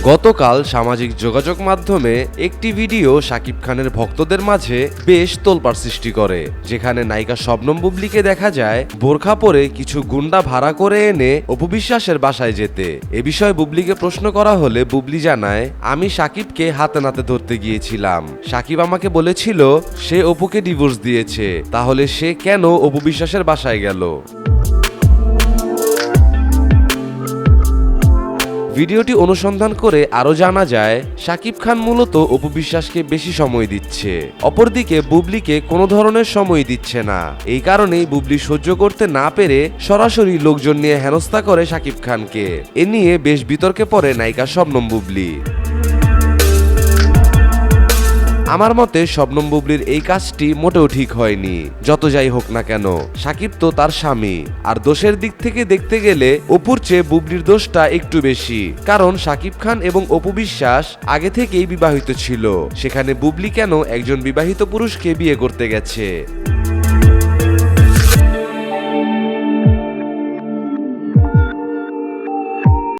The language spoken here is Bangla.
গতকাল সামাজিক যোগাযোগ মাধ্যমে একটি ভিডিও শাকিব খানের ভক্তদের মাঝে বেশ তোলপাড় সৃষ্টি করে, যেখানে নায়িকা শবনম বুবলিকে দেখা যায় বোরখা পরে কিছু গুন্ডা ভাড়া করে এনে অপু বিশ্বাসের বাসায় যেতে। এ বিষয়ে বুবলিকে প্রশ্ন করা হলে বুবলি জানায়, আমি শাকিবকে হাতে নাতে ধরতে গিয়েছিলাম। শাকিব আমাকে বলেছিল সে অপুকে ডিভোর্স দিয়েছে, তাহলে সে কেন অপু বিশ্বাসের বাসায় গেল। ভিডিওটি অনুসন্ধান করে আরো জানা যায় শাকিব খান মূলত অপু বিশ্বাসকে বেশি সময় দিচ্ছে, অপরদিকে বুবলিকে কোনো ধরনের সময় দিচ্ছে না। এই কারণেই বুবলি সহ্য করতে না পেরে সরাসরি লোকজন নিয়ে হেনস্থা করে শাকিব খানকে। এ নিয়ে বেশ বিতর্কে পড়ে নায়িকা শবনম বুবলি। আমার মতে শবনম বুবলির এই কাজটি মোটেও ঠিক হয়নি। যত যাই হোক না কেন, শাকিব তো তার স্বামী, আর দোষের দিক থেকে দেখতে গেলে অপুর চেয়ে বুবলির দোষটা একটু বেশি। কারণ শাকিব খান এবং অপু বিশ্বাস আগে থেকেই বিবাহিত ছিল, সেখানে বুবলি কেন একজন বিবাহিত পুরুষকে বিয়ে করতে গেছে।